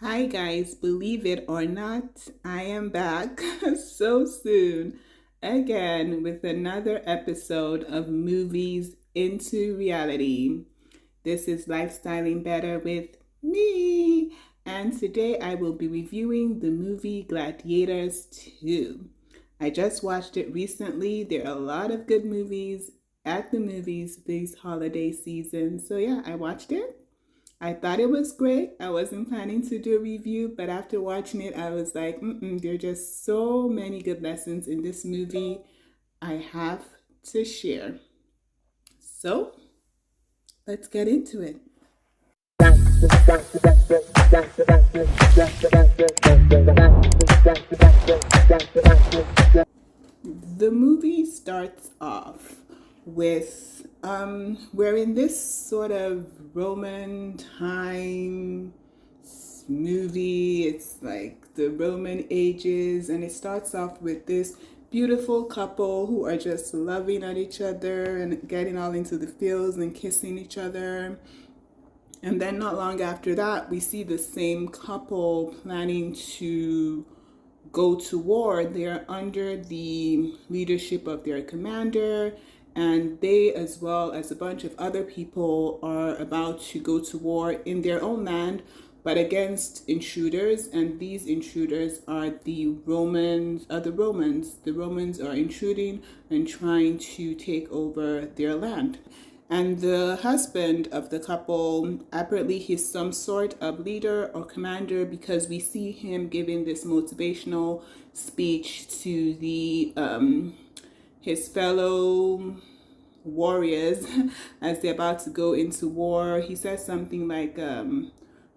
Hi guys, believe it or not, I am back so soon again with another episode of Movies into Reality. This is Lifestyling Better with me, and today I will be reviewing the movie Gladiators II. I just watched it recently. There are a lot of good movies at the movies this holiday season, so yeah, I watched it. I thought it was great. I wasn't planning to do a review, but after watching it, I was like, there are just so many good lessons in this movie I have to share. So let's get into it. The movie starts off with we're in this sort of Roman time movie. It's like the Roman ages, and it starts off with this beautiful couple who are just loving at each other and getting all into the feels and kissing each other. And then not long after that, we see the same couple planning to go to war. They're under the leadership of their commander, and they, as well as a bunch of other people, are about to go to war in their own land, but against intruders. And these intruders are the Romans. The Romans are intruding and trying to take over their land. And the husband of the couple, apparently he's some sort of leader or commander, because we see him giving this motivational speech to the his fellow warriors as they're about to go into war. He says something like,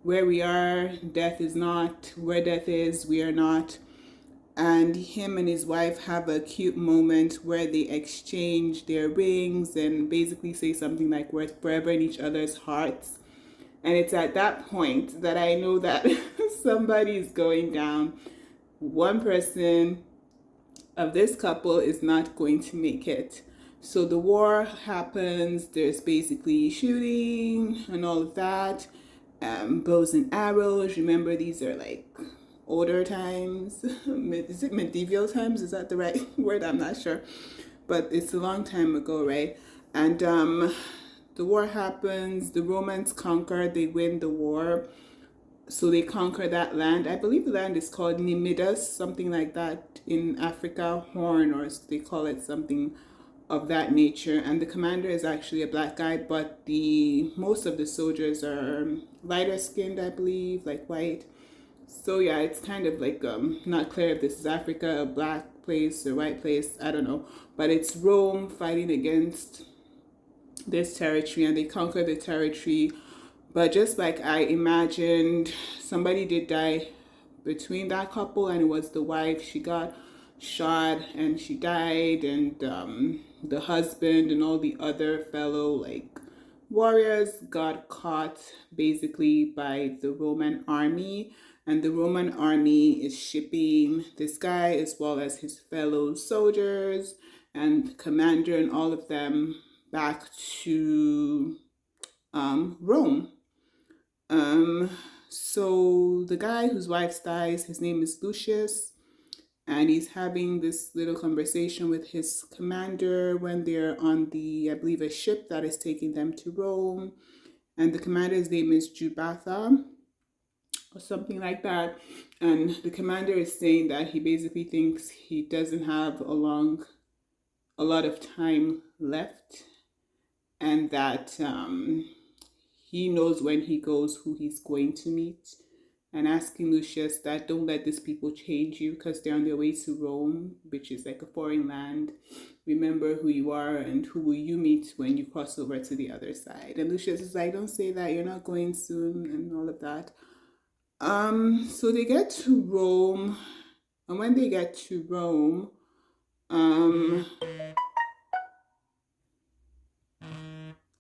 where we are, death is not. Where death is, we are not. And him and his wife have a cute moment where they exchange their rings and basically say something like, we're forever in each other's hearts. And it's at that point that I know that somebody is going down. One person of this couple is not going to make it. So the war happens. There's basically shooting and all of that. Bows and arrows. Remember, these are like older times. Is it medieval times? Is that the right word? I'm not sure. But it's a long time ago, right? And the war happens. The Romans conquer. They win the war. So they conquer that land. I believe the land is called Nimidas, something like that in Africa, Horn, or they call it something of that nature. And the commander is actually a black guy, but the most of the soldiers are lighter skinned, I believe, like white. So yeah, it's kind of like not clear if this is Africa, a black place or white place, I don't know. But it's Rome fighting against this territory, and they conquer the territory. But just like I imagined, somebody did die between that couple, and it was the wife. She got shot and she died, and the husband and all the other fellow like warriors got caught basically by the Roman army. And the Roman army is shipping this guy as well as his fellow soldiers and commander and all of them back to Rome. Um, so the guy whose wife dies, his name is Lucius, and he's having this little conversation with his commander when they're on I believe, a ship that is taking them to Rome. And the commander's name is Jubatha or something like that. And the commander is saying that he basically thinks he doesn't have a lot of time left, and that he knows when he goes who he's going to meet, and asking Lucius that don't let these people change you because they're on their way to Rome, which is like a foreign land. Remember who you are and who will you meet when you cross over to the other side. And Lucius is like, don't say that, you're not going soon, and all of that. So they get to Rome, and when they get to Rome, um,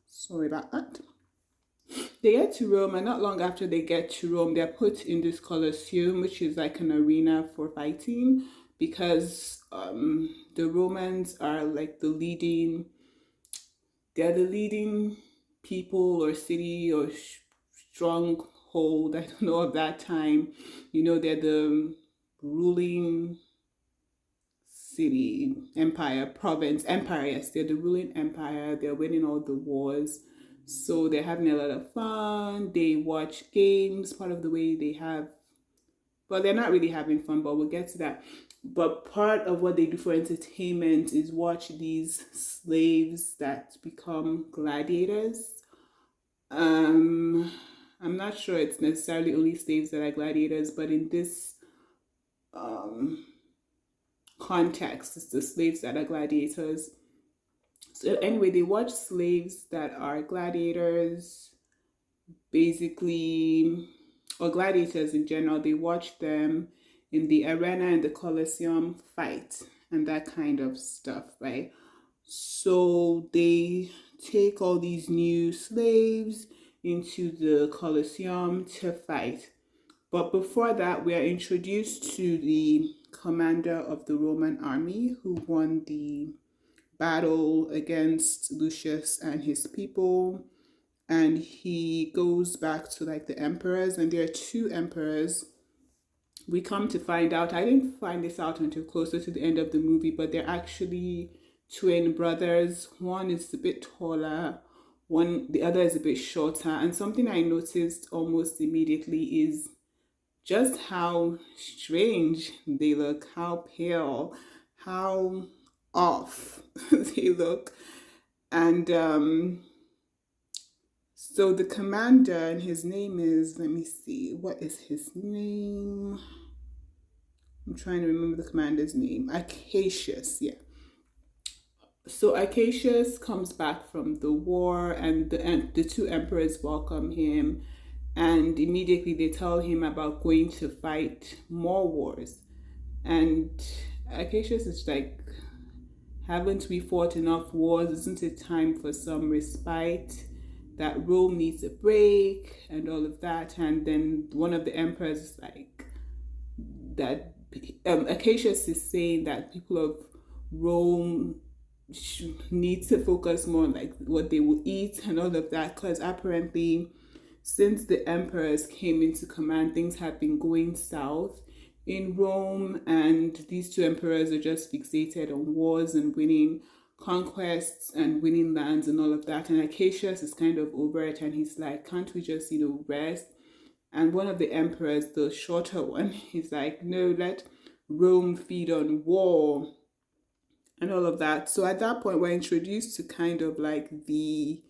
sorry about that. They get to Rome, and not long after they get to Rome, they're put in this Colosseum, which is like an arena for fighting, because the Romans are like they're the leading people or city or stronghold hold, I don't know, of that time. They're the ruling city, empire, province, empire. Yes, they're the ruling empire. They're winning all the wars. So they're having a lot of fun. They watch games, part of the way they have, well, they're not really having fun, but we'll get to that. But part of what they do for entertainment is watch these slaves that become gladiators. Um, I'm not sure it's necessarily only slaves that are gladiators, but in this um, context, it's the slaves that are gladiators. So anyway, they watch slaves that are gladiators, basically, or gladiators in general. They watch them in the arena and the Colosseum fight and that kind of stuff, right? So they take all these new slaves into the Colosseum to fight. But before that, we are introduced to the commander of the Roman army who won the battle against Lucius and his people. And he goes back to like the emperors, and there are two emperors. We come to find out, I didn't find this out until closer to the end of the movie, but they're actually twin brothers. One is a bit taller, the other is a bit shorter. And something I noticed almost immediately is just how strange they look, how pale, how off they look. And so the commander, and his name is, let me see, what is his name? I'm trying to remember the commander's name. Acacius, yeah. So Acacius comes back from the war, and the two emperors welcome him, and immediately they tell him about going to fight more wars. And Acacius is like, haven't we fought enough wars? Isn't it time for some respite? That Rome needs a break and all of that. And then one of the emperors is like, that Acacius is saying that people of Rome need to focus more on like what they will eat and all of that, because apparently since the emperors came into command, things have been going south in Rome, and these two emperors are just fixated on wars and winning conquests and winning lands and all of that. And Acacius is kind of over it, and he's like, can't we just, rest? And one of the emperors, the shorter one, he's like, no, let Rome feed on war and all of that. So at that point, we're introduced to kind of like these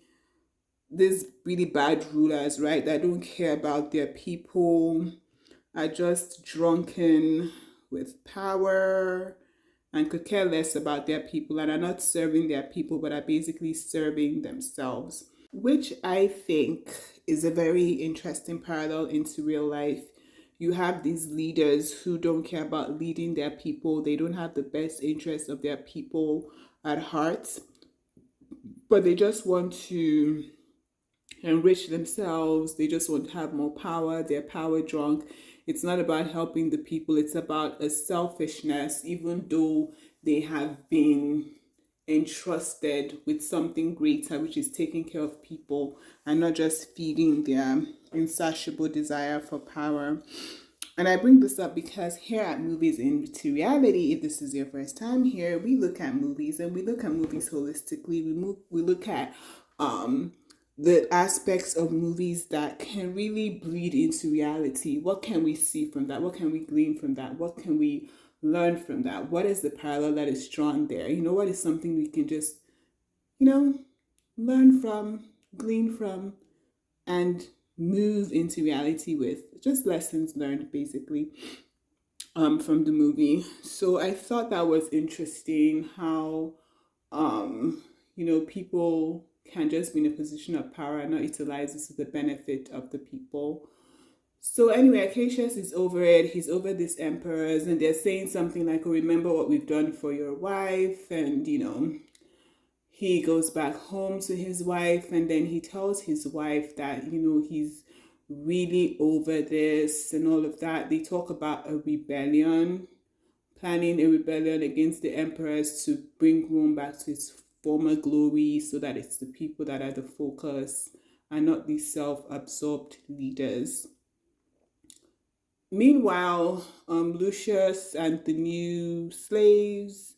really bad rulers, right? That don't care about their people, are just drunken with power and could care less about their people, and are not serving their people, but are basically serving themselves, which I think is a very interesting parallel into real life. You have these leaders who don't care about leading their people, they don't have the best interests of their people at heart, but they just want to enrich themselves, they just want to have more power, they're power drunk. It's not about helping the people, it's about a selfishness, even though they have been entrusted with something greater, which is taking care of people and not just feeding their insatiable desire for power. And I bring this up because here at Movies into Reality, if this is your first time here, we look at movies, and we look at movies holistically. We look at the aspects of movies that can really bleed into reality. What can we see from that? What can we glean from that? What can we learn from that? What is the parallel that is drawn there? What is something we can just, learn from, glean from, and move into reality with? Just lessons learned, basically, from the movie. So I thought that was interesting how, people can just be in a position of power and not utilize this to the benefit of the people. So anyway, Acacius is over it. He's over these emperors, and they're saying something like, "Oh, remember what we've done for your wife," and he goes back home to his wife, and then he tells his wife that he's really over this and all of that. They talk about a rebellion, planning a rebellion against the emperors to bring Rome back to its former glory, so that it's the people that are the focus and not these self-absorbed leaders. Meanwhile, Lucius and the new slaves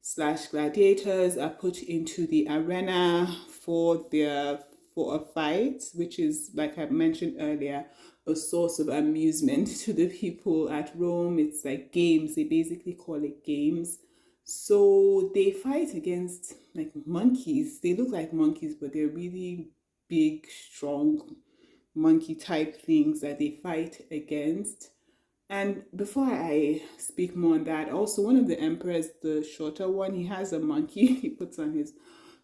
slash gladiators are put into the arena for a fight, which is, like I mentioned earlier, a source of amusement to the people at Rome. It's like games, they basically call it games. So they fight against like monkeys. They look like monkeys, but they're really big, strong monkey type things that they fight against. And before I speak more on that, also one of the emperors, the shorter one, he has a monkey he puts on his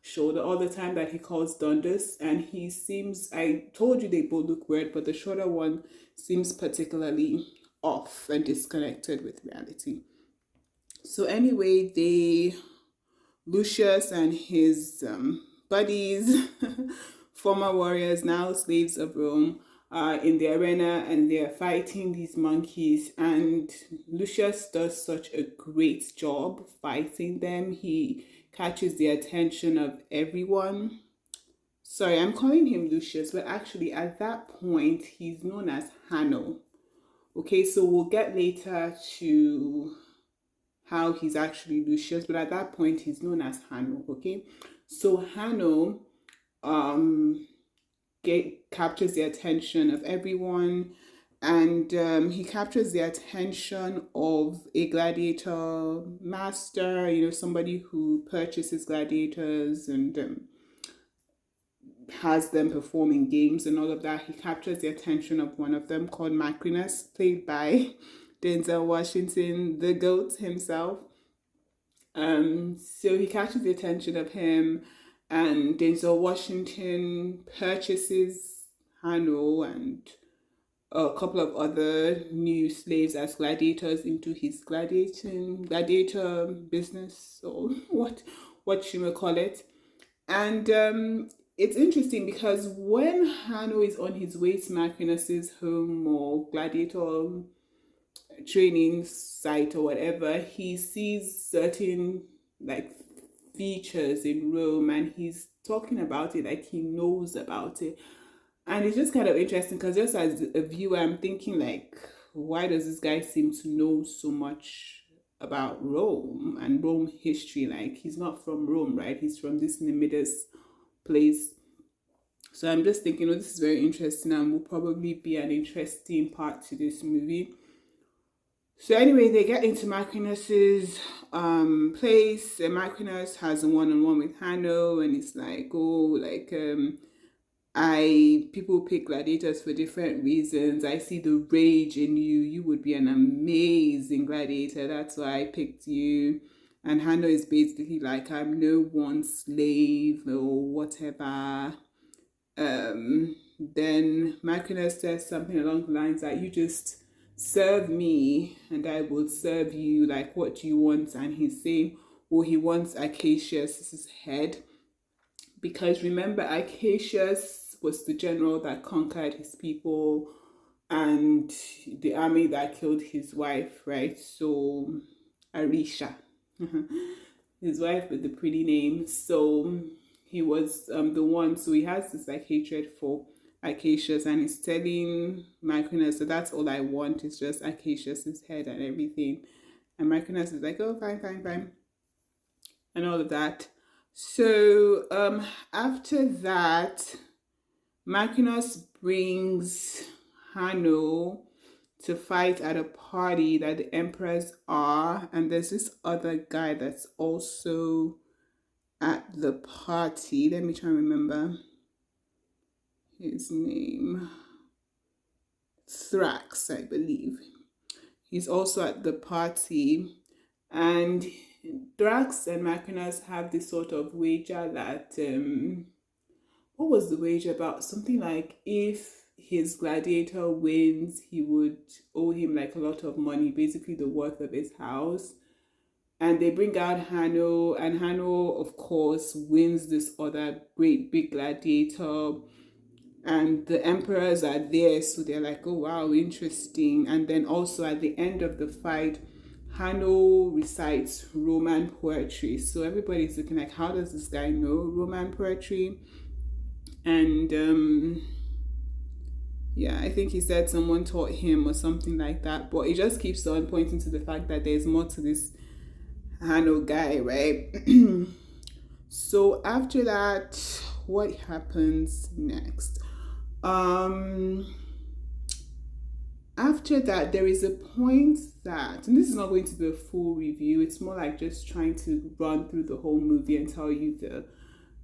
shoulder all the time that he calls Dundas. And he seems, I told you they both look weird, but the shorter one seems particularly off and disconnected with reality. So anyway, Lucius and his buddies, former warriors, now slaves of Rome, are in the arena and they're fighting these monkeys. And Lucius does such a great job fighting them. He catches the attention of everyone. Sorry, I'm calling him Lucius, but actually at that point, he's known as Hanno. Okay, so we'll get later to how he's actually Lucius, but at that point he's known as Hanno. Okay, so Hanno captures the attention of everyone, and he captures the attention of a gladiator master, somebody who purchases gladiators and has them performing games and all of that. He captures the attention of one of them called Macrinus, played by Denzel Washington, the GOAT himself. So he catches the attention of him, and Denzel Washington purchases Hanno and a couple of other new slaves as gladiators into his gladiator business, or what you may call it. And it's interesting because when Hanno is on his way to Macrinus's home or gladiator training site or whatever, he sees certain like features in Rome and he's talking about it like he knows about it. And it's just kind of interesting because just as a viewer, I'm thinking like, why does this guy seem to know so much about Rome and Rome history? Like, he's not from Rome, right? He's from this Numidius place. So I'm just thinking, this is very interesting and will probably be an interesting part to this movie. So anyway, they get into Macrinus's place, and Macrinus has a one-on-one with Hanno, and it's like, people pick gladiators for different reasons. I see the rage in you. You would be an amazing gladiator. That's why I picked you. And Hanno is basically like, I'm no one's slave or whatever. Then Macrinus says something along the lines that you just serve me and I will serve you. Like, what do you want? And he's saying, he wants Acacius's head. Because remember, Acacius was the general that conquered his people and the army that killed his wife, right? So, Arisha, his wife with the pretty name. So, he was the one. So, he has this like hatred for Acacius, and he's telling Macrinus that that's all I want is just Acacius's head and everything. And Macrinus is like, oh, fine. And all of that. So after that, Macrinus brings Hanno to fight at a party that the emperors are, and there's this other guy that's also at the party. Let me try and remember his name. Thrax, I believe. He's also at the party, and Thrax and Macrinus have this sort of wager that what was the wager about? Something like if his gladiator wins, he would owe him like a lot of money, basically the worth of his house. And they bring out Hanno, and Hanno, of course, wins this other great big gladiator. And the emperors are there, so they're like, oh wow, interesting. And then also at the end of the fight, Hanno recites Roman poetry. So everybody's looking like, how does this guy know Roman poetry? And yeah, I think he said someone taught him or something like that. But it just keeps on pointing to the fact that there's more to this Hano guy, right? So after that, what happens next? Um After that, there is a point that, and this is not going to be a full review, it's more like just trying to run through the whole movie and tell you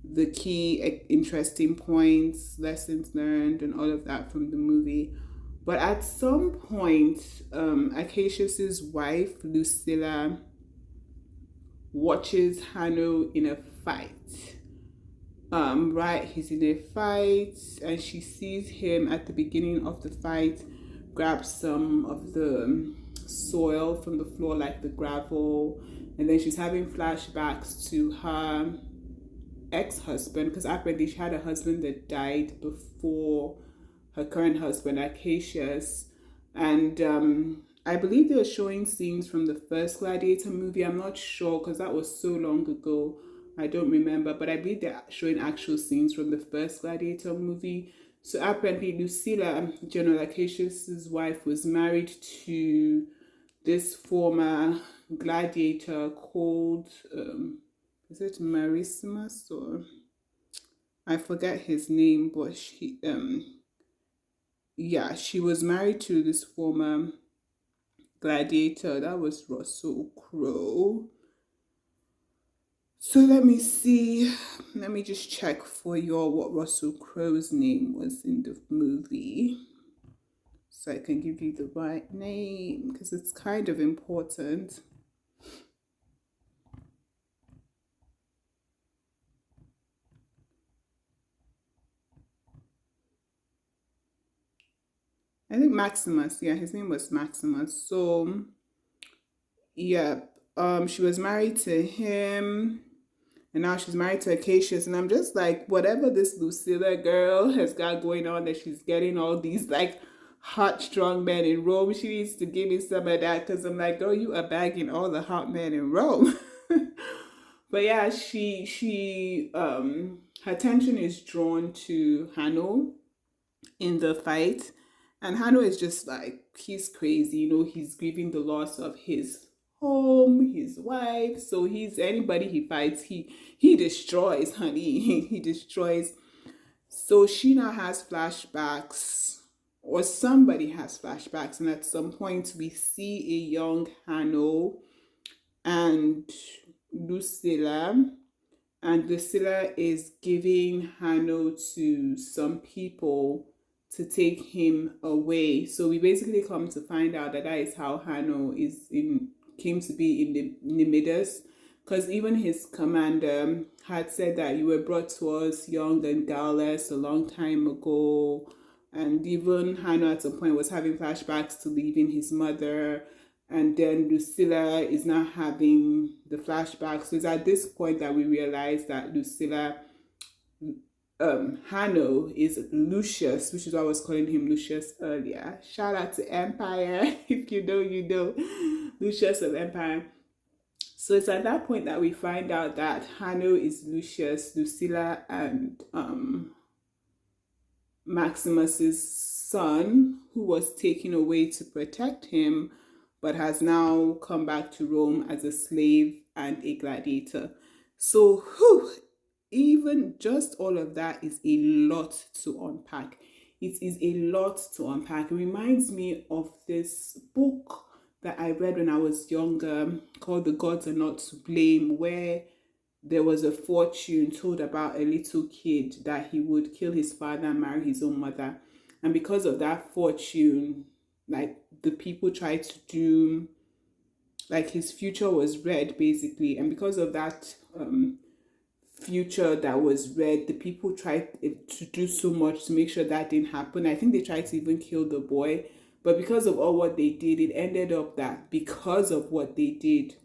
the key interesting points, lessons learned, and all of that from the movie. But at some point, Acacius's wife, Lucilla, watches Hanno in a fight. Right, he's in a fight, and she sees him at the beginning of the fight grab some of the soil from the floor, like the gravel, and then she's having flashbacks to her ex-husband, because apparently she had a husband that died before her current husband, Acacius. And I believe they were showing scenes from the first Gladiator movie. I'm not sure because that was so long ago. I don't remember, but I believe they're showing actual scenes from the first Gladiator movie. So apparently Lucilla, General Acacius's wife, was married to this former gladiator called, is it Maximus, or I forget his name, but she was married to this former gladiator. That was Russell Crowe. So let me see. Let me just check for you all what Russell Crowe's name was in the movie, so I can give you the right name, because it's kind of important. I think Maximus. Yeah, his name was Maximus. So yeah, she was married to him, and now she's married to Acacius. And I'm just like, whatever this Lucilla girl has got going on, that she's getting all these like hot, strong men in Rome, she needs to give me some of that, because I'm like, girl, you are bagging all the hot men in Rome. But yeah, her attention is drawn to Hanno in the fight. And Hanno is just like, he's crazy, he's grieving the loss of his home, his wife. So he's anybody he fights, he destroys, honey. He destroys. So she now has flashbacks, or somebody has flashbacks, and at some point we see a young Hanno and Lucilla, and Lucilla is giving Hanno to some people to take him away. So we basically come to find out that is how Hanno came to be in the Nimidas, because even his commander had said that you were brought to us young and guileless a long time ago. And even Hanno at some point was having flashbacks to leaving his mother, and then Lucilla is now having the flashbacks. So it's at this point that we realize that Hanno is Lucius, which is why I was calling him Lucius earlier. Shout out to Empire. If you know, you know. Lucius of Empire. So it's at that point that we find out that Hanno is Lucius, Lucilla, and Maximus's son, who was taken away to protect him, but has now come back to Rome as a slave and a gladiator. So, even just all of that is a lot to unpack. It is a lot to unpack. It reminds me of this book that I read when I was younger called The Gods Are Not to Blame, where there was a fortune told about a little kid that he would kill his father and marry his own mother. And because of that fortune, like the people tried to do, like his future was read basically. And because of that future that was read, the people tried to do so much to make sure that didn't happen. I think they tried to even kill the boy. But because of all what they did, it ended up that because of what they did,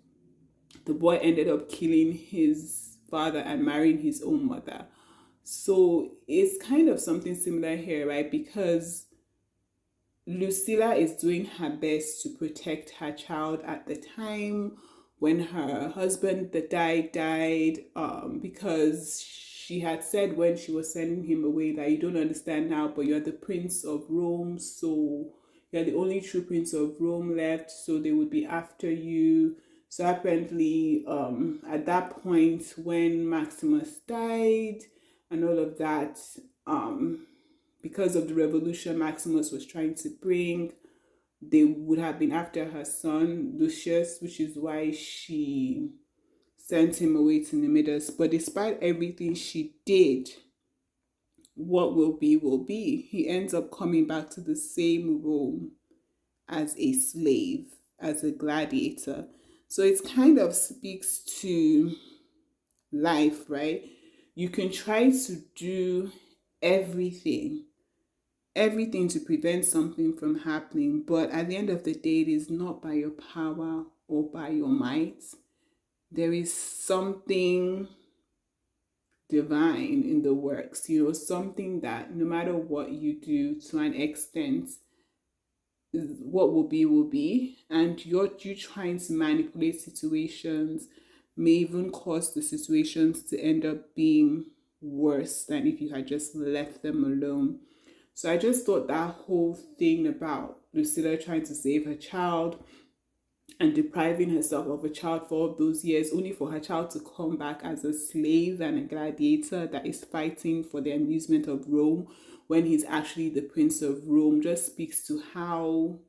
the boy ended up killing his father and marrying his own mother. So it's kind of something similar here, right? Because Lucilla is doing her best to protect her child at the time when her husband that died, because she had said when she was sending him away that you don't understand now, but you're the prince of Rome, so you're the only true prince of Rome left, so they would be after you. So apparently, at that point when Maximus died and all of that, um, because of the revolution Maximus was trying to bring, they would have been after her son Lucius, which is why she sent him away to Numidius. But despite everything she did, what will be will be. He ends up coming back to the same Rome as a slave, as a gladiator. So it kind of speaks to life, right? You can try to do everything, everything to prevent something from happening, but at the end of the day, it is not by your power or by your might. There is something divine in the works, something that no matter what you do, to an extent, what will be, and you trying to manipulate situations may even cause the situations to end up being worse than if you had just left them alone. So I just thought that whole thing about Lucilla trying to save her child and depriving herself of a child for all those years, only for her child to come back as a slave and a gladiator that is fighting for the amusement of Rome when he's actually the prince of Rome, just speaks to how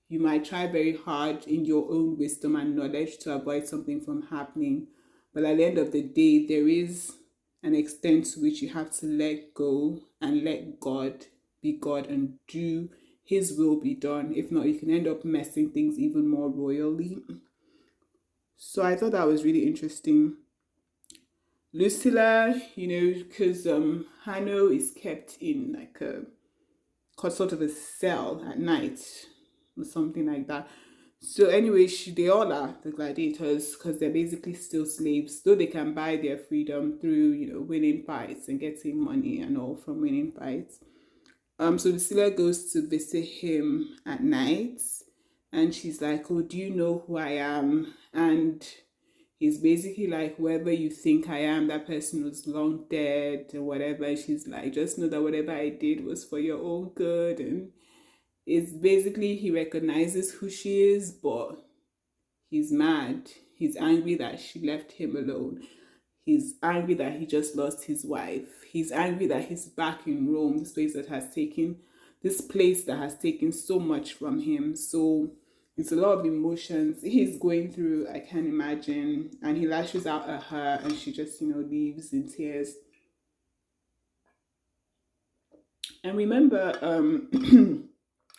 you might try very hard in your own wisdom and knowledge to avoid something from happening. But at the end of the day, there is an extent to which you have to let go and let God be God and do his will be done. If not, you can end up messing things even more royally. So I thought that was really interesting. Lucilla, because Hanno is kept in like a sort of a cell at night or something like that. So anyway, they all are the gladiators because they're basically still slaves, though they can buy their freedom through, winning fights and getting money and all from winning fights. So Lucilla goes to visit him at night and she's like, oh, do you know who I am? And he's basically like, whoever you think I am, that person was long dead or whatever. And she's like, just know that whatever I did was for your own good. And it's basically he recognizes who she is, but he's mad. He's angry that she left him alone. He's angry that he just lost his wife. He's angry that he's back in Rome, this place that has taken so much from him. So it's a lot of emotions he's going through, I can't imagine. And he lashes out at her and she just, leaves in tears. And remember,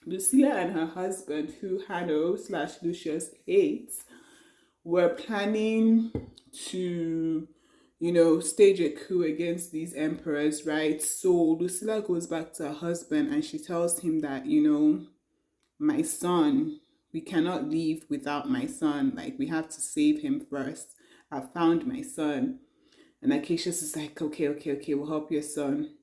Lucilla and her husband, who Hanno/Lucius hates, were planning to stage a coup against these emperors, right? So Lucilla goes back to her husband and she tells him that, my son, we cannot leave without my son. Like, we have to save him first. I found my son. And Acacius is like, okay, we'll help your son.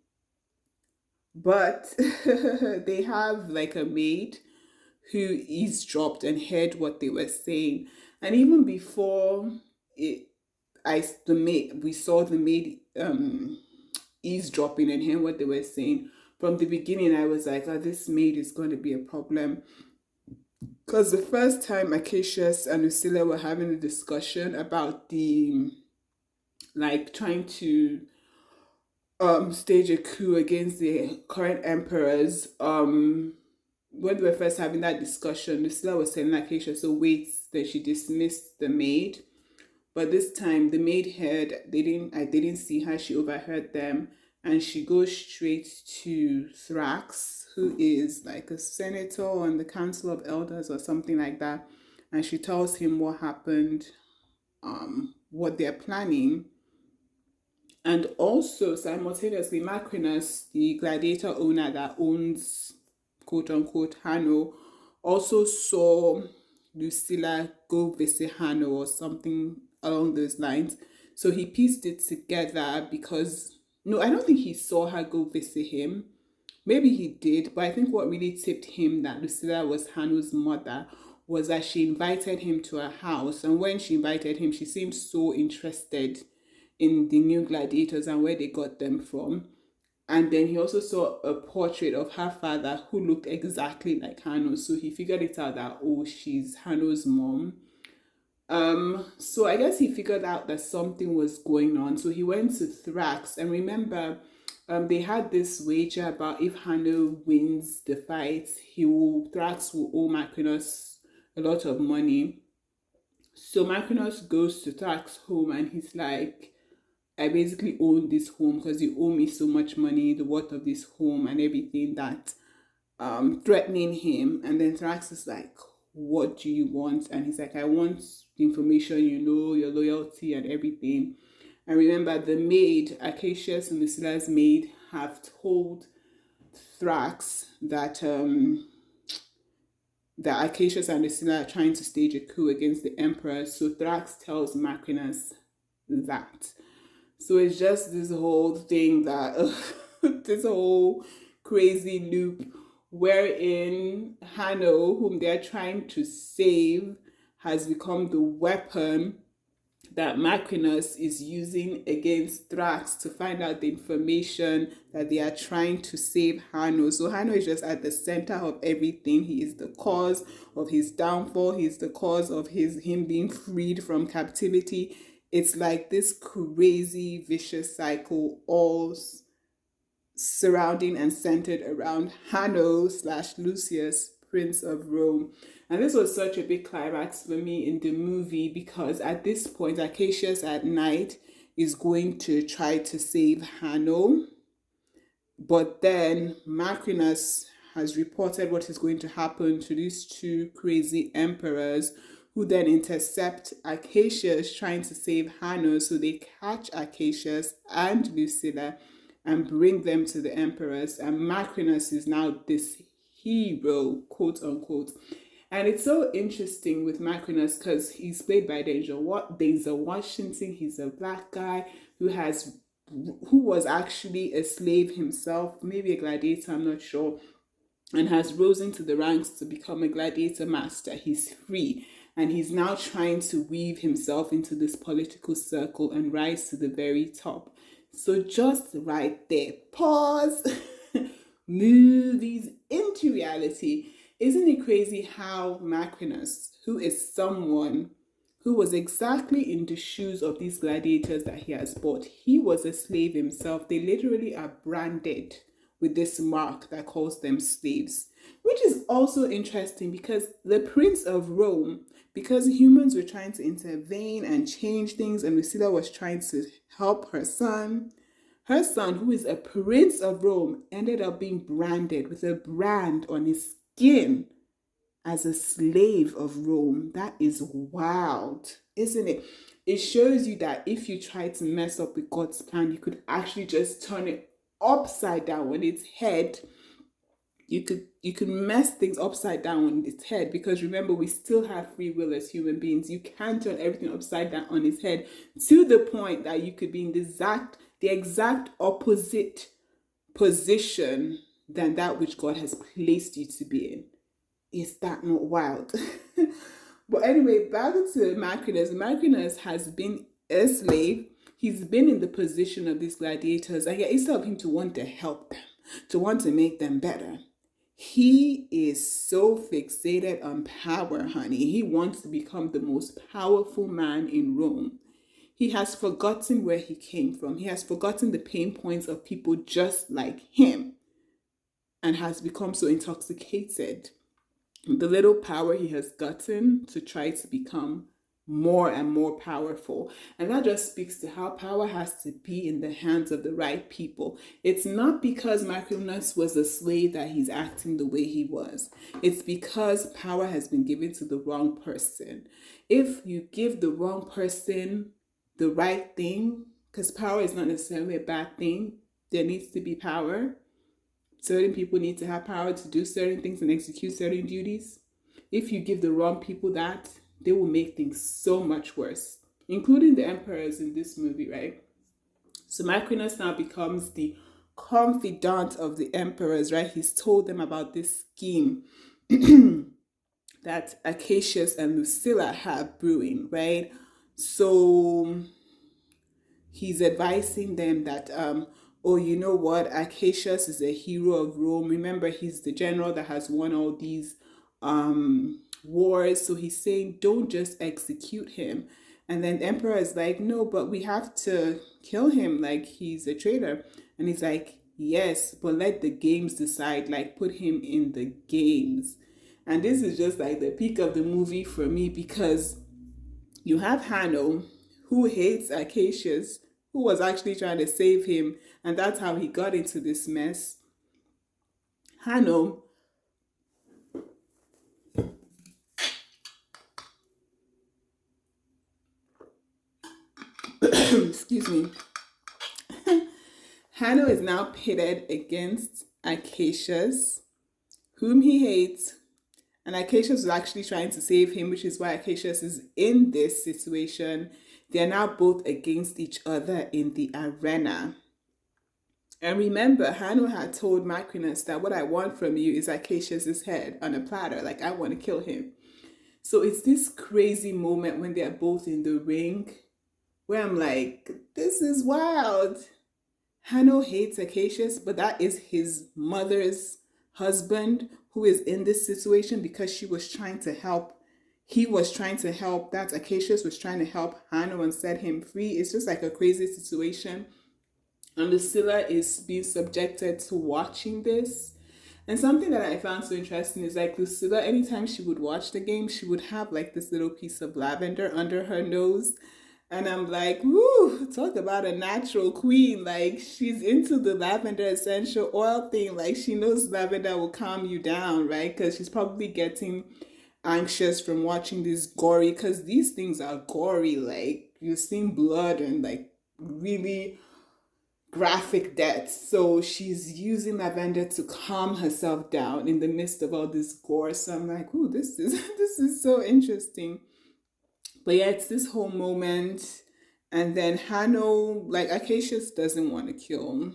But they have like a maid who eavesdropped and heard what they were saying. And even before we saw the maid eavesdropping and hearing what they were saying. From the beginning, I was like, oh, this maid is going to be a problem. Because the first time Acacius and Lucilla were having a discussion about trying to stage a coup against the current emperors, when they were first having that discussion, Lucilla was telling Acacius, so wait, that she dismissed the maid. But this time the maid heard, I didn't see her, she overheard them, and she goes straight to Thrax, who is like a senator on the Council of Elders or something like that, and she tells him what happened, what they're planning. And also simultaneously, Macrinus, the gladiator owner that owns quote unquote Hanno, also saw Lucilla go visit Hanno or something along those lines. So he pieced it together because, no, I don't think he saw her go visit him. Maybe he did, but I think what really tipped him that Lucilla was Hanno's mother was that she invited him to her house. And when she invited him, she seemed so interested in the new gladiators and where they got them from. And then he also saw a portrait of her father who looked exactly like Hanno. So he figured it out that, oh, she's Hanno's mom. So I guess he figured out that something was going on. So he went to Thrax, and remember, they had this wager about if Hanno wins the fight, Thrax will owe Macrinus a lot of money. So Macrinus goes to Thrax home, and he's like, I basically own this home because you owe me so much money, the worth of this home and everything, that threatening him. And then Thrax is like, what do you want? And he's like, I want the information, your loyalty and everything. And remember, the maid, Acacius and Lucilla's maid, have told Thrax that Acacius and Lucilla are trying to stage a coup against the emperor. So Thrax tells Macrinus that. So it's just this whole thing that this whole crazy loop wherein Hanno, whom they're trying to save, has become the weapon that Macrinus is using against Thrax to find out the information that they are trying to save Hanno. So Hanno is just at the center of everything. He is the cause of his downfall. He's the cause of him being freed from captivity. It's like this crazy vicious cycle, all surrounding and centered around Hanno / Lucius, Prince of Rome. And this was such a big climax for me in the movie because at this point, Acacius at night is going to try to save Hanno. But then Macrinus has reported what is going to happen to these two crazy emperors, who then intercept Acacius trying to save Hanno. So they catch Acacius and Lucilla and bring them to the emperors. And Macrinus is now this hero, quote unquote. And it's so interesting with Macrinus because he's played by Denzel Washington. He's a black guy who was actually a slave himself, maybe a gladiator, I'm not sure, and has risen to the ranks to become a gladiator master. He's free, and he's now trying to weave himself into this political circle and rise to the very top. So just right there, pause, movies into reality. Isn't it crazy how Macrinus, who is someone who was exactly in the shoes of these gladiators that he has bought, he was a slave himself. They literally are branded with this mark that calls them slaves, which is also interesting because the Prince of Rome, because humans were trying to intervene and change things, and Lucilla was trying to help her son, who is a Prince of Rome, ended up being branded with a brand on his skin as a slave of Rome. That is wild, isn't it? It shows you that if you try to mess up with God's plan, you could actually just turn it upside down on its head. You could mess things upside down on its head, because remember, we still have free will as human beings. You can't turn everything upside down on its head to the point that you could be in the exact opposite position than that which God has placed you to be in. Is that not wild? But anyway, back to Macrinus. Macrinus has been a slave. He's been in the position of these gladiators, and yet instead of him to want to help them, to want to make them better, he is so fixated on power, honey. He wants to become the most powerful man in Rome. He has forgotten where he came from. He has forgotten the pain points of people just like him, and has become so intoxicated with the little power he has gotten to try to become more and more powerful. And that just speaks to how power has to be in the hands of the right people. It's not because Macrinus was a slave that he's acting the way he was. It's because power has been given to the wrong person. If you give the wrong person the right thing, because power is not necessarily a bad thing, there needs to be power. Certain people need to have power to do certain things and execute certain duties. If you give the wrong people that, they will make things so much worse, including the emperors in this movie, right? So Macrinus now becomes the confidant of the emperors, right? He's told them about this scheme that Acacius and Lucilla have brewing, right? So he's advising them that, oh, you know what, Acacius is a hero of Rome. Remember, he's the general that has won all these wars. So he's saying, don't just execute him. And then the emperor is like, no, but we have to kill him, like he's a traitor. And he's like, yes, but let the games decide, like put him in the games. And this is just like the peak of the movie for me, because you have Hanno, who hates Acacius, who was actually trying to save him, and that's how he got into this mess. Hanno, excuse me, Hanno is now pitted against Acacius, whom he hates, and Acacius was actually trying to save him, which is why Acacius is in this situation. They are now both against each other in the arena. And remember, Hanno had told Macrinus that what I want from you is Acacius's head on a platter. Like, I want to kill him. So it's this crazy moment when they're both in the ring where I'm like, this is wild. Hanno hates Acacius, but that is his mother's husband who is in this situation because she was trying to help. He was trying to help. That Acacius was trying to help Hanno and set him free. It's just like a crazy situation. And Lucilla is being subjected to watching this. And something that I found so interesting is like Lucilla, anytime she would watch the game, she would have like this little piece of lavender under her nose. And I'm like, woo, talk about a natural queen. Like, she's into the lavender essential oil thing. Like, she knows lavender will calm you down, right? Because she's probably getting anxious from watching this gory, because these things are gory. Like, you've seen blood and like really graphic death. So she's using lavender to calm herself down in the midst of all this gore. So I'm like, ooh, this is this is so interesting. But yeah, it's this whole moment. And then Hanno, like Acacius doesn't want to kill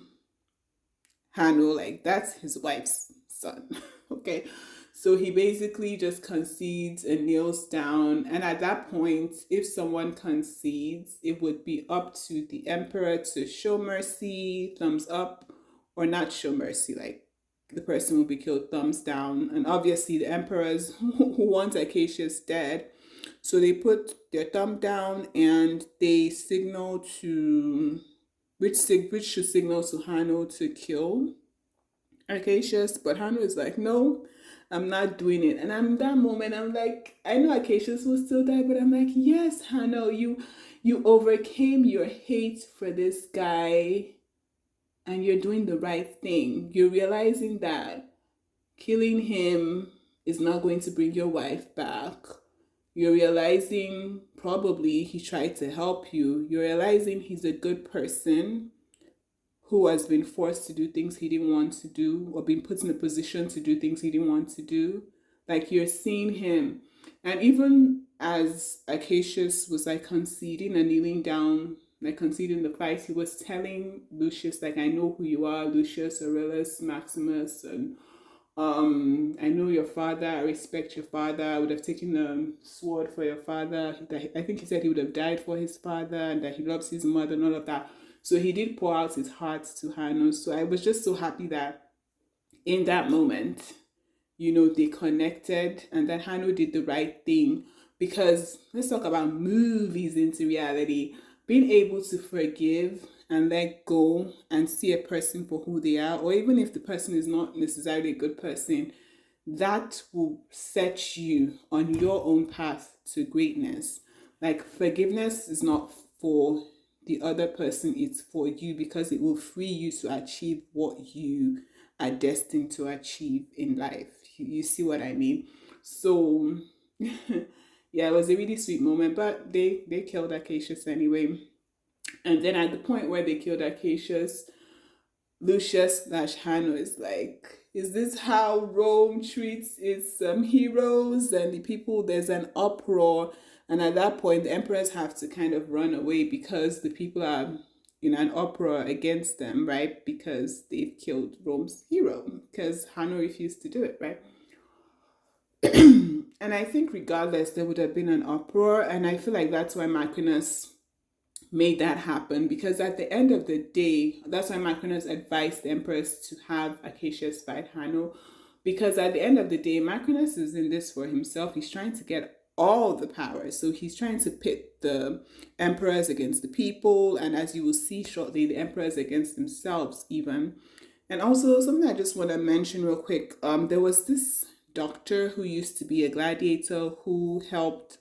Hanno, like that's his wife's son. Okay. So he basically just concedes and kneels down. And at that point, if someone concedes, it would be up to the emperor to show mercy, thumbs up, or not show mercy. Like the person will be killed, thumbs down. And obviously, the emperors who want Acacius dead, so they put their thumb down and they signal to which should signal to Hanno to kill Acacius, but Hanno is like, no, I'm not doing it. And I'm that moment, I'm like, I know Acacius will still die, but I'm like, yes, Hanno, you overcame your hate for this guy and you're doing the right thing. You're realizing that killing him is not going to bring your wife back. You're realizing probably he tried to help you. You're realizing he's a good person who has been forced to do things he didn't want to do, or been put in a position to do things he didn't want to do. Like you're seeing him. And even as Acacius was like conceding and kneeling down, like conceding the fight, he was telling Lucius, like, I know who you are, Lucius, Aurelius, Maximus, and I know your father, I respect your father, I would have taken a sword for your father. I think he said he would have died for his father and that he loves his mother and all of that. So he did pour out his heart to Hanno. So I was just so happy that in that moment, they connected and that Hanno did the right thing. Because let's talk about movies into reality. Being able to forgive and let go and see a person for who they are, or even if the person is not necessarily a good person, that will set you on your own path to greatness. Like forgiveness is not for the other person, it's for you, because it will free you to achieve what you are destined to achieve in life. You see what I mean? So yeah, it was a really sweet moment, but they killed Acacius anyway. And then at the point where they killed Acacius, Lucius slash Hanno is like, is this how Rome treats its heroes and the people? There's an uproar. And at that point, the emperors have to kind of run away because the people are in an uproar against them, right? Because they've killed Rome's hero, because Hanno refused to do it, right? And I think regardless, there would have been an uproar. And I feel like that's why Macrinus made that happen, because at the end of the day, that's why Macronus advised the empress to have Acacia fight Hanno, because at the end of the day, Macronus is in this for himself. He's trying to get all the power. So he's trying to pit the emperors against the people, and as you will see shortly, the emperors against themselves even. And also something I just want to mention real quick. There was this doctor who used to be a gladiator who helped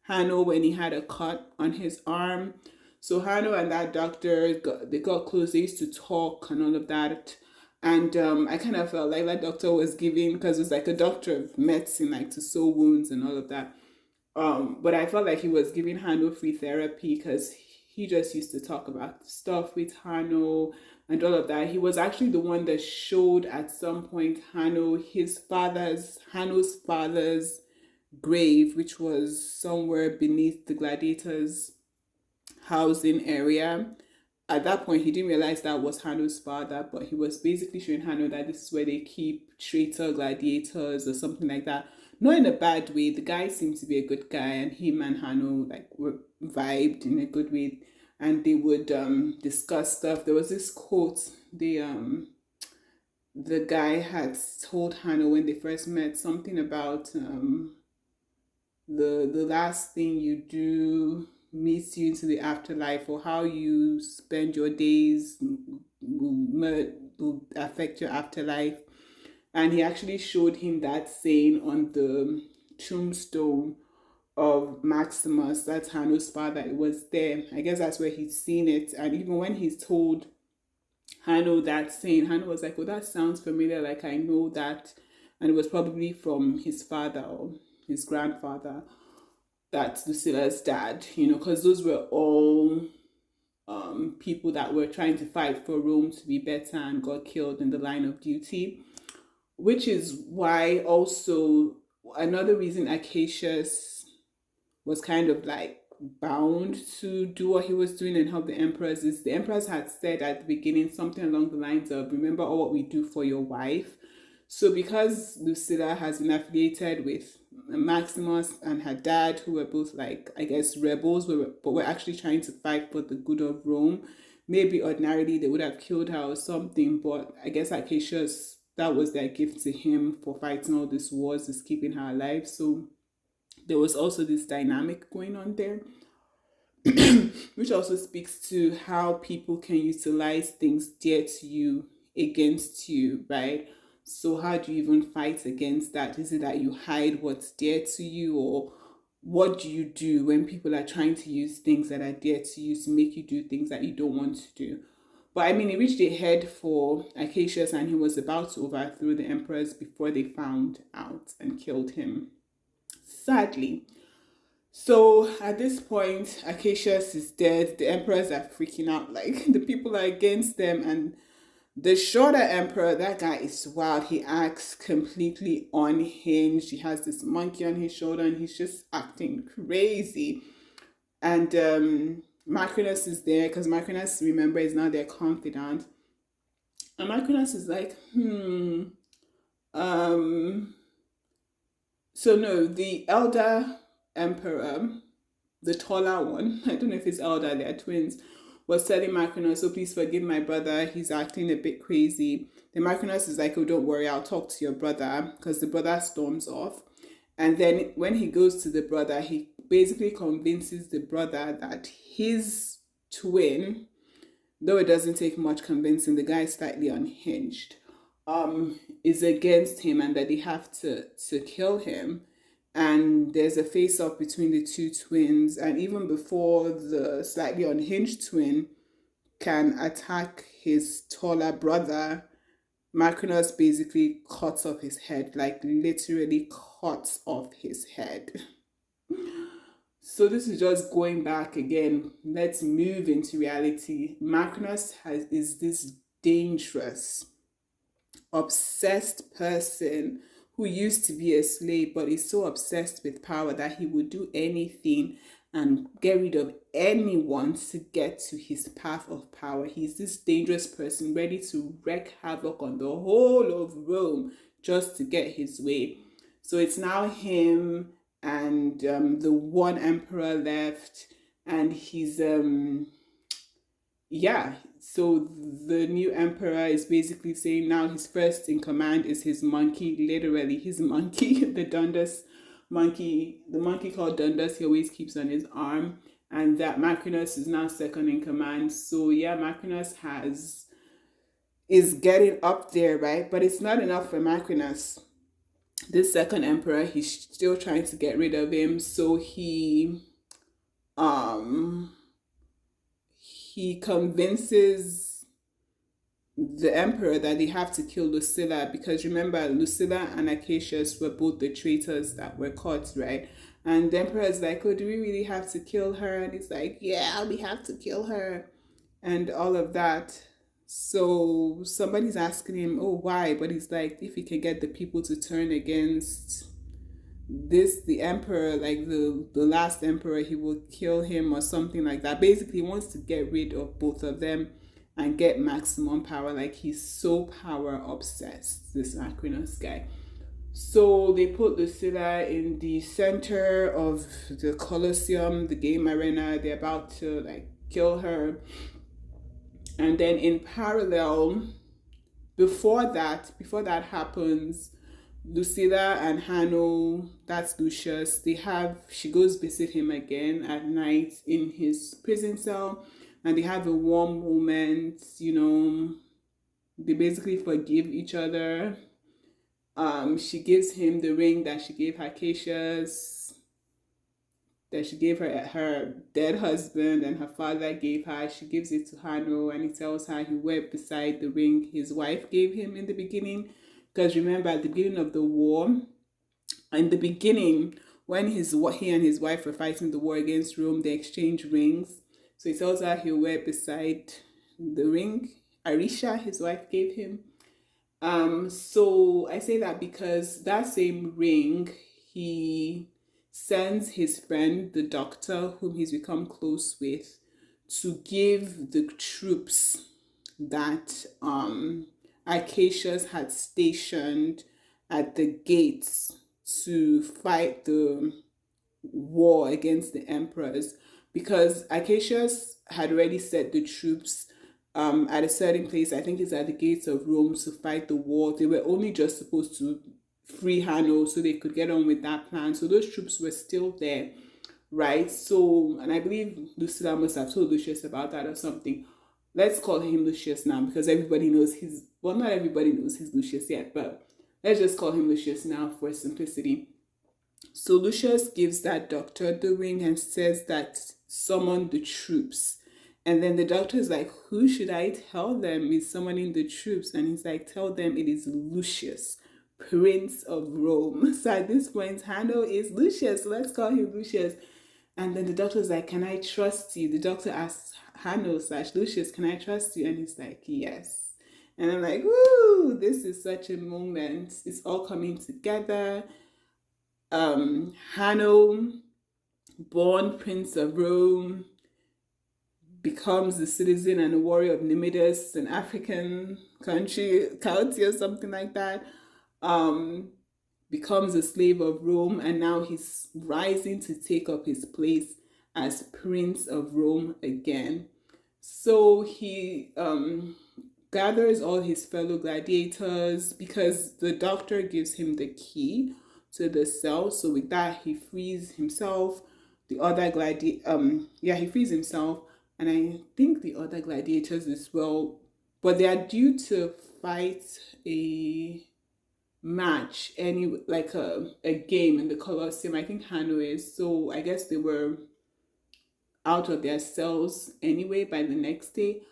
Hanno when he had a cut on his arm. So Hanno and that doctor got close. They used to talk and all of that. And I kind of felt like that doctor was giving, because it was like a doctor of medicine, like to sew wounds and all of that. But I felt like he was giving Hanno free therapy, because he just used to talk about stuff with Hanno and all of that. He was actually the one that showed at some point Hanno's father's grave, which was somewhere beneath the gladiators' housing area. At that point, he didn't realize that was Hanno's father, but he was basically showing Hanno that this is where they keep traitor gladiators or something like that. Not in a bad way. The guy seemed to be a good guy, and him and Hanno like were vibed in a good way, and they would discuss stuff. There was this quote the guy had told Hanno when they first met, something about the last thing you do meets you into the afterlife, or how you spend your days will affect your afterlife. And he actually showed him that saying on the tombstone of Maximus. That's Hanno's father. It was there. I guess that's where he's seen it. And even when he's told Hanno that saying, Hanno was like, oh, that sounds familiar, like I know that. And it was probably from his father or his grandfather, that's Lucilla's dad, because those were all people that were trying to fight for Rome to be better and got killed in the line of duty, which is why also another reason Acacius was kind of like bound to do what he was doing and help the emperors is the emperors had said at the beginning something along the lines of, remember all what we do for your wife. So because Lucilla has been affiliated with Maximus and her dad, who were both like, I guess, rebels, but were actually trying to fight for the good of Rome, maybe ordinarily they would have killed her or something, but I guess Acacius, that was their gift to him for fighting all these wars, is keeping her alive. So there was also this dynamic going on there, which also speaks to how people can utilize things dear to you against you, right? So how do you even fight against that? Is it that you hide what's dear to you, or what do you do when people are trying to use things that are dear to you to make you do things that you don't want to do? But I mean, it reached a head for Acacius, and he was about to overthrow the emperors before they found out and killed him, sadly. So at this point, Acacius is dead. The emperors are freaking out, like the people are against them. And the shorter emperor, that guy is wild. He acts completely unhinged. He has this monkey on his shoulder and he's just acting crazy. And Macrinus is there, because Macrinus, remember, is now their confidant. And Macrinus is like, so no, the elder emperor, the taller one, I don't know if it's elder, they're twins, was telling Macrinus, so please forgive my brother, he's acting a bit crazy. Then Macrinus is like, oh, don't worry, I'll talk to your brother, because the brother storms off. And then when he goes to the brother, he basically convinces the brother that his twin, though it doesn't take much convincing, the guy is slightly unhinged, is against him, and that they have to kill him. And there's a face-off between the two twins, and even before the slightly unhinged twin can attack his taller brother, Macrinus basically cuts off his head, like literally cuts off his head. So this is just going back again. Let's move into reality. Macrinus is this dangerous, obsessed person who used to be a slave, but is so obsessed with power that he would do anything and get rid of anyone to get to his path of power. He's this dangerous person ready to wreak havoc on the whole of Rome just to get his way. So it's now him and the one emperor left, and he's yeah, so the new emperor is basically saying now his first in command is his monkey, literally his monkey, the Dundas monkey, the monkey called Dundas, he always keeps on his arm, and that Macrinus is now second in command. So yeah, Macrinus has is getting up there, right? But it's not enough for Macrinus. This second emperor, he's still trying to get rid of him, so um he convinces the emperor that they have to kill Lucilla, because remember, Lucilla and Acacius were both the traitors that were caught, right? And the emperor is like, oh, do we really have to kill her? And he's like, yeah, we have to kill her, and all of that. So somebody's asking him, oh, why? But he's like, if he can get the people to turn against this, the emperor, like the last emperor, he will kill him or something like that. Basically, he wants to get rid of both of them and get maximum power. Like, he's so power obsessed, this Aquinas guy. So they put Lucilla in the center of the Colosseum, the game arena. They're about to like kill her. And then in parallel, before that happens, Lucilla and Hanno, that's Lucius, she goes visit him again at night in his prison cell, and they have a warm moment, they basically forgive each other. She gives him the ring that she gave Acacius, that she gave her dead husband, and her father gave her. She gives it to Hanno, and he tells her he wept beside the ring his wife gave him in the beginning. Because remember, at the beginning of the war, in the beginning, when he and his wife were fighting the war against Rome, they exchanged rings. So he tells her he'll wear beside the ring Arisha, his wife, gave him. So I say that because that same ring, he sends his friend, the doctor, whom he's become close with, to give the troops that Acacius had stationed at the gates to fight the war against the emperors, because Acacius had already set the troops at a certain place. I think it's at the gates of Rome to fight the war. They were only just supposed to free Hanno so they could get on with that plan. So those troops were still there, right? So, and I believe Lucilla must have told Lucius about that or something. Let's call him Lucius now, because everybody knows not everybody knows he's Lucius yet, but let's just call him Lucius now for simplicity. So Lucius gives that doctor the ring and says that summon the troops. And then the doctor is like, who should I tell them is summoning the troops? And he's like, tell them it is Lucius, Prince of Rome. So at this point, Hanno is Lucius. So let's call him Lucius. And then the doctor's like, can I trust you? The doctor asks Hanno / Lucius, can I trust you? And he's like, yes. And I'm like, woo, this is such a moment. It's all coming together. Hanno, born Prince of Rome, becomes a citizen and a warrior of Nymidus, an African county or something like that. Becomes a slave of Rome, and now he's rising to take up his place as Prince of Rome again. So he gathers all his fellow gladiators, because the doctor gives him the key to the cell. So with that, he frees himself. The other he frees himself, and I think the other gladiators as well. But they are due to fight a match, like a game in the Colosseum. I think Hanno is. So I guess they were out of their cells anyway by the next day.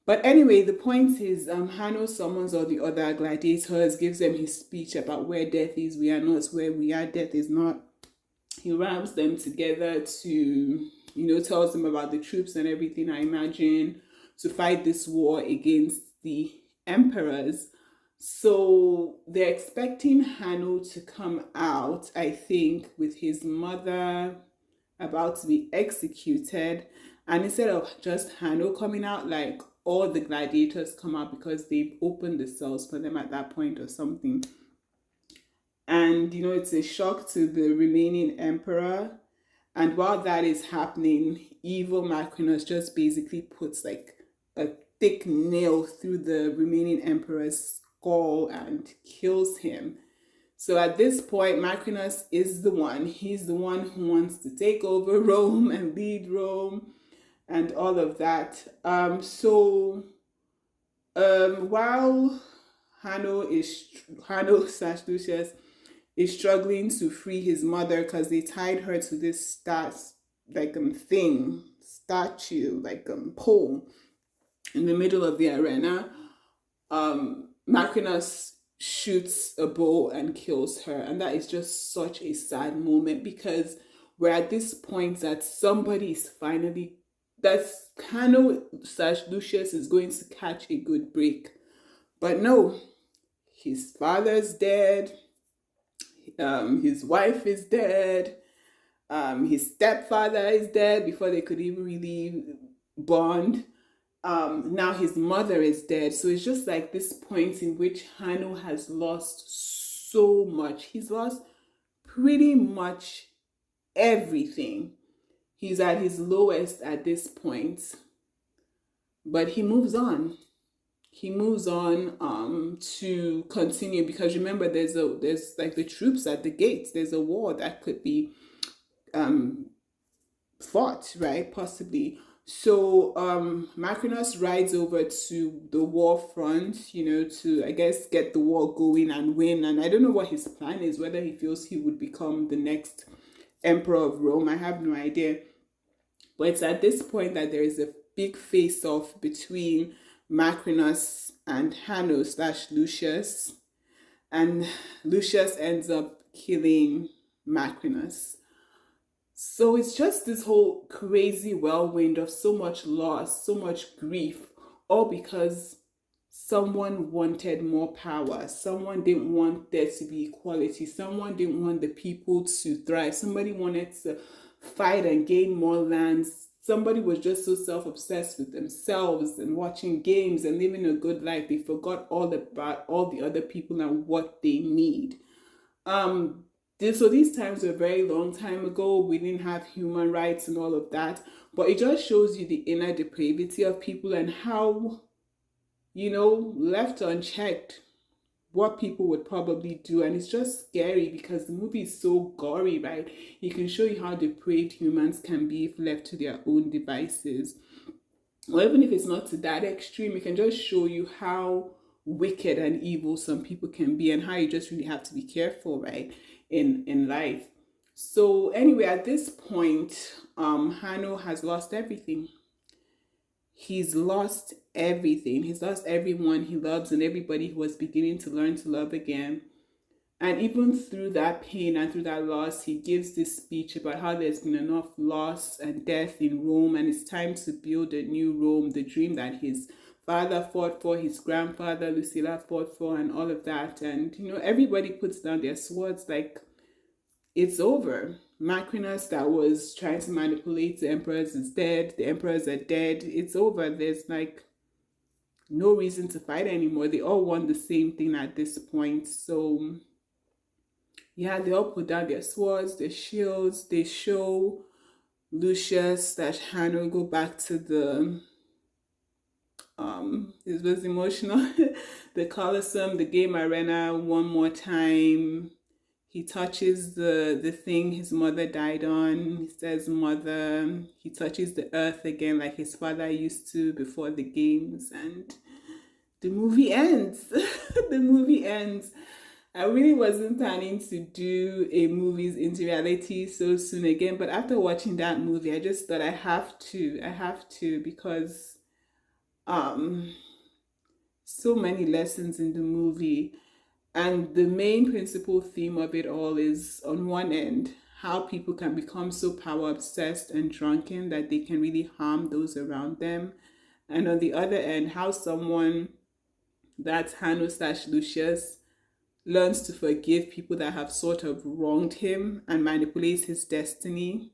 But anyway, the point is, Hanno summons all the other gladiators, gives them his speech about where death is, we are not where we are, death is not. He rams them together to, tells them about the troops and everything, I imagine, to fight this war against the emperors. So they're expecting Hanno to come out, I think, with his mother about to be executed. And instead of just Hanno coming out, like all the gladiators come out, because they've opened the cells for them at that point or something. And, it's a shock to the remaining emperor. And while that is happening, evil Macrinus just basically puts like a thick nail through the remaining emperor's skull and kills him. So at this point, Macrinus is the one. He's the one who wants to take over Rome and lead Rome and all of that. While Hanno slash Lucius is struggling to free his mother because they tied her to this statue, like pole in the middle of the arena. Macrinus shoots a bow and kills her, and that is just such a sad moment because we're at this point that somebody's finally that's Hanno slash Lucius is going to catch a good break. But no, his father's dead, his wife is dead, his stepfather is dead before they could even really bond. Now his mother is dead. So it's just like this point in which Hanno has lost so much. He's lost pretty much everything. He's at his lowest at this point. But he moves on. He moves on to continue because remember there's like the troops at the gates. There's a war that could be fought, right? Possibly. So Macrinus rides over to the war front, to I guess get the war going and win. And I don't know what his plan is, whether he feels he would become the next emperor of Rome. I have no idea. But it's at this point that there is a big face-off between Macrinus and Hanno slash Lucius. And Lucius ends up killing Macrinus. So it's just this whole crazy whirlwind of so much loss, so much grief, all because someone wanted more power. Someone didn't want there to be equality. Someone didn't want the people to thrive. Somebody wanted to fight and gain more lands. Somebody was just so self-obsessed with themselves and watching games and living a good life. They forgot all about all the other people and what they need. So these times were a very long time ago. We didn't have human rights and all of that. But it just shows you the inner depravity of people and how, left unchecked, what people would probably do. And it's just scary because the movie is so gory, right? It can show you how depraved humans can be if left to their own devices. Or even if it's not to that extreme, it can just show you how wicked and evil some people can be and how you just really have to be careful, right, in life. So anyway, at this point, Hanno has lost everything. He's lost everything. He's lost everyone he loves and everybody who was beginning to learn to love again. And even through that pain and through that loss, he gives this speech about how there's been enough loss and death in Rome and it's time to build a new Rome, the dream that his father fought for, his grandfather Lucilla fought for, and all of that. And, everybody puts down their swords like it's over. Macrinus that was trying to manipulate the emperors is dead. The emperors are dead. It's over. There's like no reason to fight anymore. They all want the same thing at this point. So yeah, they all put down their swords, their shields. They show Lucius slash Hanno go back to the it was emotional the Colosseum, the game arena one more time. He touches the thing his mother died on. He says mother. He touches the earth again like his father used to before the games. And the movie ends. The movie ends. I really wasn't planning to do a movies into reality so soon again. But after watching that movie, I just thought I have to because so many lessons in the movie. And the main principal theme of it all is, on one end, how people can become so power obsessed and drunken that they can really harm those around them. And on the other end, how someone that's Hanno slash Lucius learns to forgive people that have sort of wronged him and manipulates his destiny.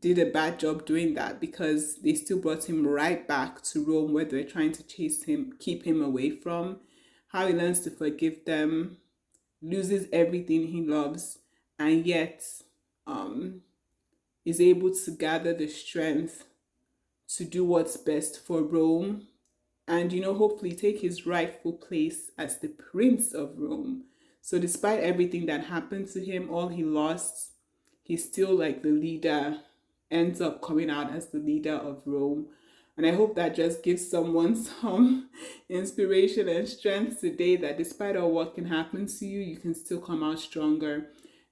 Did a bad job doing that because they still brought him right back to Rome where they're trying to chase him, keep him away from. How he learns to forgive them, loses everything he loves, and yet is able to gather the strength to do what's best for Rome and, hopefully take his rightful place as the Prince of Rome. So, despite everything that happened to him, all he lost, he's still like the leader, ends up coming out as the leader of Rome. And I hope that just gives someone some inspiration and strength today that despite all what can happen to you, you can still come out stronger.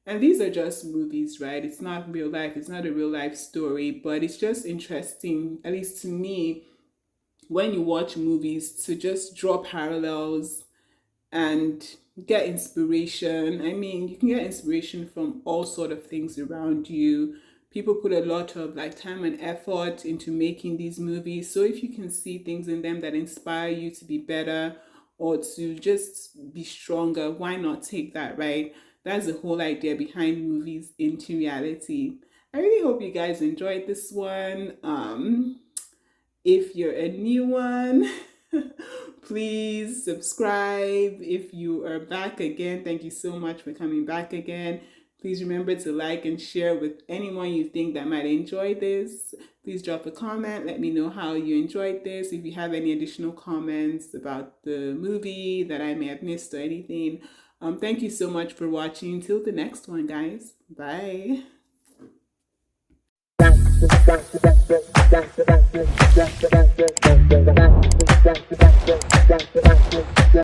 And these are just movies, right? It's not real life, it's not a real life story, but it's just interesting, at least to me, when you watch movies, to just draw parallels and get inspiration. I mean, you can get inspiration from all sort of things around you. People put a lot of like time and effort into making these movies. So if you can see things in them that inspire you to be better or to just be stronger, why not take that, right? That's the whole idea behind movies into reality. I really hope you guys enjoyed this one. If you're a new one, please subscribe. If you are back again, thank you so much for coming back again. Please remember to like and share with anyone you think that might enjoy this. Please drop a comment. Let me know how you enjoyed this. If you have any additional comments about the movie that I may have missed or anything. Thank you so much for watching. Till the next one, guys. Bye.